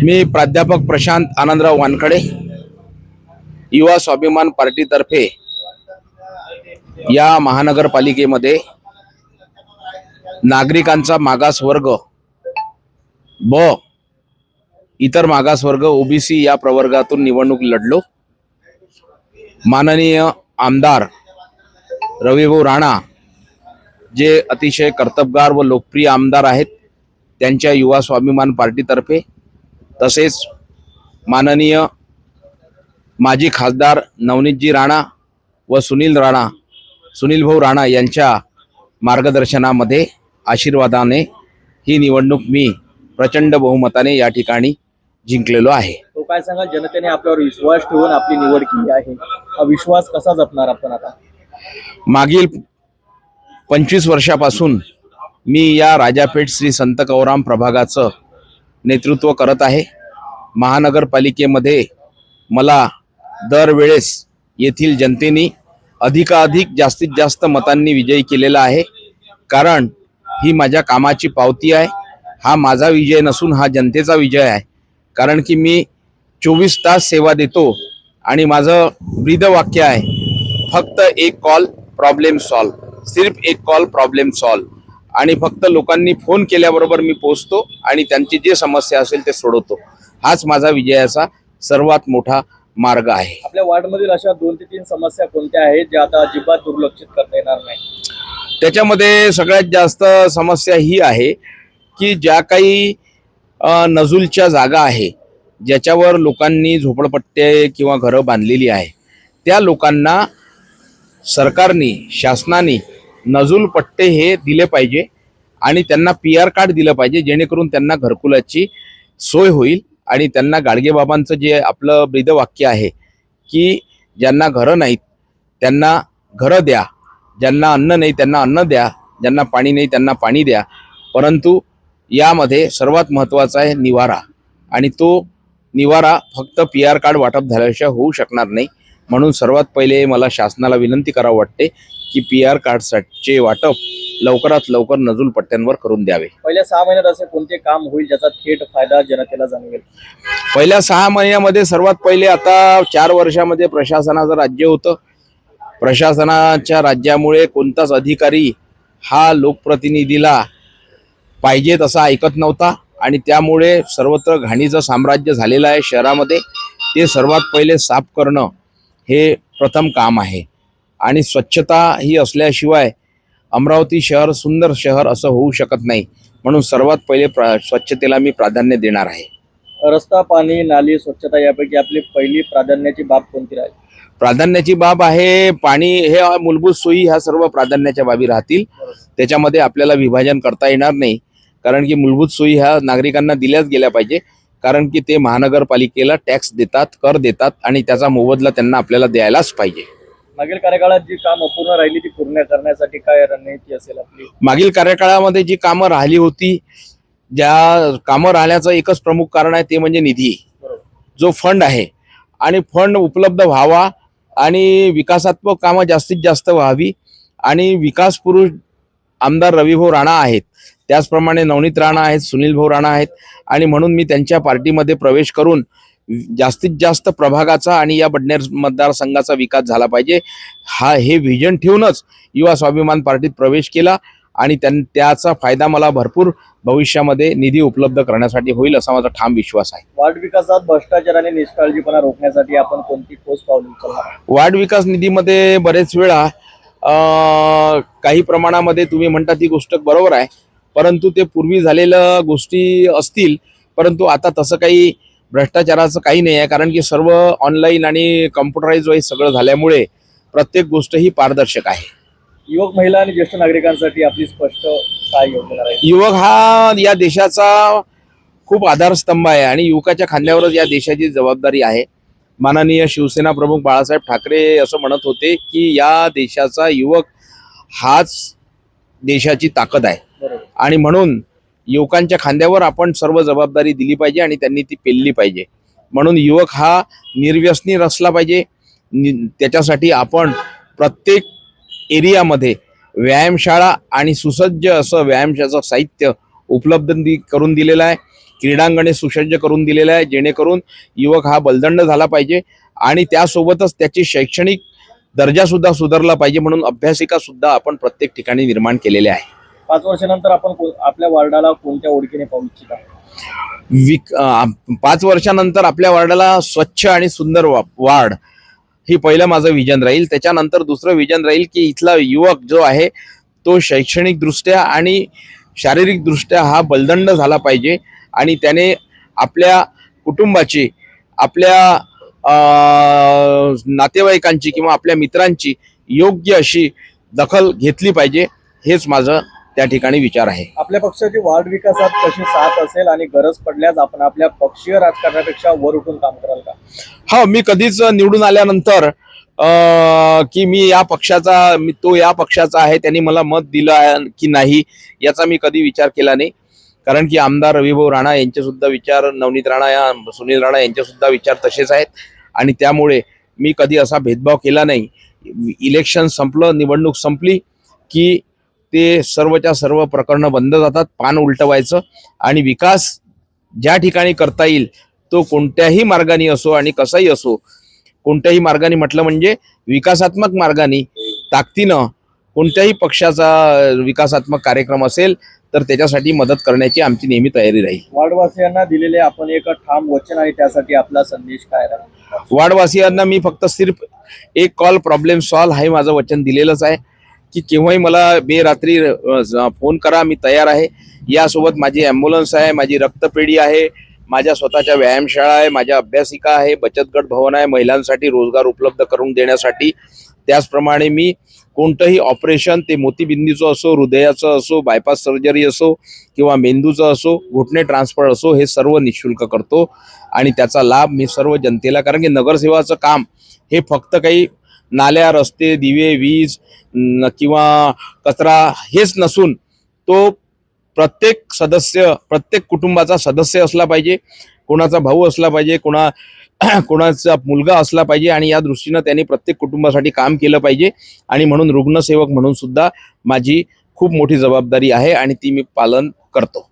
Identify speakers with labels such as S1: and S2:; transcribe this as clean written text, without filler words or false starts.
S1: मी प्राध्यापक प्रशांत आनंदराव वानखडे, युवा स्वाभिमान पार्टीतर्फे या महानगरपालिकेमध्ये नागरिकांचा मागासवर्ग ब इतर मागासवर्ग ओबीसी या प्रवर्गातून निवडणूक लढलो। माननीय आमदार रविभाऊ राणा जे अतिशय कर्तबगार व लोकप्रिय आमदार आहेत, त्यांच्या युवा स्वाभिमान पार्टीतर्फे तसेच माननीय माजी खासदार नवनीतजी राणा व सुनील भाऊ राणा यांच्या मार्गदर्शनामध्ये आशीर्वादाने ही निवडणूक मी प्रचंड बहुमताने या ठिकाणी जिंकलेलो आहे।
S2: तो काय सांगा, जनतेने आपल्यावर विश्वास ठेवून आपली निवड केली आहे, हा विश्वास कसा जपणार आपण आता?
S1: मागील 25 वर्षापासून मी या राजापेठ श्री संत कवराम प्रभागाचं नेतृत्व करत आहे। महानगरपालिकेमध्ये मला दरवेळेस येथील जनतेने अधिकाधिक जास्तीत जास्त मतांनी विजयी केलेला आहे, कारण ही माझ्या कामाची पावती आहे। हा माझा विजय नसून हा जनतेचा विजय आहे, कारण की मी 24 तास सेवा देतो आणि माझं ब्रीदवाक्य आहे, फक्त एक कॉल प्रॉब्लेम सॉल्व, सिर्फ एक कॉल प्रॉब्लेम सॉल्व। आणि फक्त लोकांनी फोन केल्याबरोबर मी पोहोचतो आणि त्यांची जे समस्या असेल ते सोडवतो। हाच माझा विजयाचा सर्वात मोठा मार्ग आहे।
S2: आपल्या वार्डमधील अशा 2 ते 3 समस्या कोणत्या आहेत ज्या आता अजिबात दुर्लक्षित करता येणार नाही?
S1: त्याच्यामध्ये सगळ्यात जास्त समस्या ही आहे की ज्या काही नजूलच्या जागा आहे, ज्याच्यावर लोकांनी झोपडपट्टे किंवा घरं बांधलेली आहे, त्या लोकांना सरकारने शासनाने नजूल पट्टे हे दिले पाहिजे आणि त्यांना PR कार्ड दिलं पाहिजे, जेणेकरून त्यांना घरकुलाची सोय होईल। आणि त्यांना गाडगेबाबांचं जे आपलं ब्रीदवाक्य आहे की ज्यांना घरं नाहीत त्यांना घरं द्या, ज्यांना अन्न नाही त्यांना अन्न द्या, ज्यांना पाणी नाही त्यांना पाणी द्या। परंतु यामध्ये सर्वात महत्त्वाचा आहे निवारा, आणि तो निवारा फक्त PR कार्ड वाटप झाल्याशिवाय होऊ शकणार नाही। म्हणून सर्वात पहिले मला शासनाला विनंती करावी वाटते की PR कार्डचे वाटप लवकरात लवकर नजूल पट्ट्यांवर करून द्यावे।
S2: पहिल्या 6 महिन्यात असे कोणते काम होईल ज्याचा थेट फायदा जनतेला जाणवेल?
S1: पहिल्या 6 महिन्यामध्ये सर्वात पहिले, आता 4 वर्षामध्ये प्रशासनाचं राज्य होतं, प्रशासनाच्या राज्यामुळे कोणताच अधिकारी हा लोकप्रतिनिधीला पाहिजे तसा ऐकत नव्हता आणि त्यामुळे सर्वत्र घाणीचं साम्राज्य झालेलं आहे शहरामध्ये। ते सर्वात पहिले साफ करणं हे प्रथम काम आहे आणि स्वच्छता ही असल्याशिवाय अमरावती शहर सुंदर शहर असं होऊ शकत नाही। म्हणून सर्वात पहिले स्वच्छतेला मी प्राधान्य देणार आहे।
S2: रस्ता, पाणी, नाली, स्वच्छता यापैकी आपली पहिली प्राधान्याची बाब कोणती राहील?
S1: प्राधान्याची बाब आहे पाणी, हे मूलभूत सोयी ह्या सर्व प्राधान्याच्या बाबी राहतील। त्याच्यामध्ये आपल्याला विभाजन करता येणार नाही, कारण की मूलभूत सोयी ह्या नागरिकांना दिल्याच गेल्या पाहिजे, कारण की ते महानगरपालिकेला टॅक्स देतात, कर देतात आणि त्याचा मोबदला त्यांना आपल्याला द्यायलाच पाहिजे।
S2: मागील कार्यकाळात जी कामं अपूर्ण राहिली ती पूर्ण करण्यासाठी काय रणनीती असेल आपली?
S1: मागील कार्यकाळामध्ये जी कामं राहिली होती, ज्या कामं राहिल्याचं एकच प्रमुख कारण आहे, ते म्हणजे निधी, जो फंड आहे, आणि फंड उपलब्ध व्हावा आणि विकासात्मक कामं जास्तीत जास्त व्हावी। आणि विकास पुरुष आमदार रविभाऊ राणा आहेत, त्याचप्रमाणे नवनीत राणा आहेत, सुनील भाऊ राणा आहेत, आणि म्हणून मी त्यांच्या पार्टीमध्ये प्रवेश करून जास्तीत जास्त प्रभागाचा आणि या बडनेर मतदारसंघाचा विकास झाला पाहिजे, हे व्हिजन ठेवूनच युवा स्वाभिमान पार्टीत प्रवेश केला आणि त्याचा फायदा मला भरपूर भविष्यामध्ये निधी उपलब्ध करण्यासाठी होईल असा माझा ठाम विश्वास आहे।
S2: वार्ड विकासात भ्रष्टाचार आणि निष्काळजीपणा रोखण्यासाठी आपण कोणती ठोस पावले उचलणार?
S1: वार्ड विकास निधीमध्ये बरेच वेळा काही प्रमाणामध्ये तुम्ही म्हणता ती गोष्ट बरोबर आहे, परंतु ते पूर्वी झालेल्या गोष्टी असतील, परंतु आता तसं काही भ्रष्टाचाराचं काही नाही आहे, कारण की सर्व ऑनलाईन आणि कम्प्युटराइज वाईज सगळं झाल्यामुळे प्रत्येक गोष्ट ही पारदर्शक आहे।
S2: युवक, महिला आणि ज्येष्ठ नागरिकांसाठी आपली स्पष्ट काय योजना राहील?
S1: युवक हा या देशाचा खूप आधारस्तंभ आहे आणि युवकाच्या खांद्यावरच या देशाची जबाबदारी आहे। माननीय शिवसेना प्रमुख बाळासाहेब ठाकरे असं म्हणत होते की या देशाचा युवक हाच देशाची ताकद आहे, आणि म्हणून युवकांच्या खांद्यावर आपण सर्व जबाबदारी दिली पाहिजे आणि त्यांनी ती पेलली पाहिजे। म्हणून युवक हा निर्व्यसनी असला पाहिजे। त्याच्यासाठी आपण प्रत्येक एरियामध्ये व्यायामशाळा आणि सुसज्ज असं व्यायामशाळेचं साहित्य उपलब्ध करून दिलेलं आहे। क्रीडांगणे सुसज्ज करून दिलेलं आहे, जेणेकरून युवक हा बलदंड झाला पाहिजे आणि त्यासोबतच त्याची शैक्षणिक दर्जा सुद्धा सुधारला पाहिजे, म्हणून अभ्यासिका सुद्धा आपण प्रत्येक ठिकाणी निर्माण केलेले आहे.
S2: 5 वर्षानंतर आपण आपल्या वार्डाला कोणत्या ओळखीने पाहू इच्छिता?
S1: 5 वर्षानंतर आपल्या वार्डाला स्वच्छ आणि सुंदर वार्ड ही पहिलं माझं विजन राहील. त्याच्यानंतर दुसरं विजन राहील की इथला युवक जो आहे तो शैक्षणिक दृष्ट्या आणि शारीरिक दृष्ट्या हा बलदंड झाला पाहिजे आणि त्याने आपल्या कुटुंबाची, आपल्या नातेवाईकांची किंवा आपल्या मित्रांची योग्य अशी दखल घेतली पाहिजे. हेच माझं त्या ठिकाणी विचार आहे.
S2: आपल्या पक्षाची वार्ड विकासात कशी साथ असेल आणि गरज पडल्यास आपण आपल्या पक्षीय राजकारणापेक्षा वर उठून काम कराल का?
S1: हा, मी कधीच निवडून आल्यानंतर की मी या पक्षाचा आहे, त्यांनी मला मत दिलं की नाही याचा मी कधी विचार केला नाही. कारण की आमदार रविभाऊ राणा यांचे सुद्धा विचार, नवनीत राणा, सुनील राणा यांचे सुद्धा विचार तसेच आहेत आणि त्यामुळे मी कधी असा भेदभाव केला नाही. इलेक्शन संपलं, निवडणूक संपली की ते सर्वच्या सर्व प्रकरणं बंद जातात, पान उलटवायचं आणि विकास ज्या ठिकाणी करता येईल तो कोणत्याही मार्गाने असो आणि कसाही असो, कोणत्याही मार्गाने म्हटलं म्हणजे विकासात्मक मार्गाने ताकदीनं कोणत्याही पक्षाचा विकासात्मक कार्यक्रम असेल तर त्याच्यासाठी मदत करण्याची आमची नेहमी तयारी राहील.
S2: वार्डवासियांना दिलेले आपण एक ठाम वचन आहे, त्यासाठी आपला संदेश काय राहील?
S1: वार्डवासियांना मी फक्त सिर्फ एक कॉल प्रॉब्लेम सॉल्व हे माझं वचन दिलेलंच आहे की केव्हाही मला बेरात्री फोन करा, मी तयार आहे. यासोबत माझी ॲम्ब्युलन्स आहे, माझी रक्तपेढी आहे, माझ्या स्वतःच्या व्यायामशाळा आहे, माझ्या अभ्यासिका आहे, बचत गट भवन आहे महिलांसाठी रोजगार उपलब्ध करून देण्यासाठी. त्याचप्रमाणे मी कोणतंही ऑपरेशन, ते मोतीबिंदूचं असो, हृदयाचं असो, बायपास सर्जरी असो किंवा मेंदूचं असो, घुटणे ट्रान्सफर असो, हे सर्व निःशुल्क करतो आणि त्याचा लाभ मी सर्व जनतेला, कारण की नगरसेवाचं काम हे फक्त काही नाल्या, रस्ते, दिवे, वीज किंवा कचरा हेच नसून तो प्रत्येक सदस्य, प्रत्येक कुटुंबाचा सदस्य असला पाहिजे, कोणाचा भाऊ असला पाहिजे, कोणाचा मुलगा असला पाहिजे आणि या दृष्टीनं त्यांनी प्रत्येक कुटुंबासाठी काम केलं पाहिजे. आणि म्हणून रुग्णसेवक म्हणून सुद्धा माझी खूप मोठी जबाबदारी आहे आणि ती मी पालन करतो.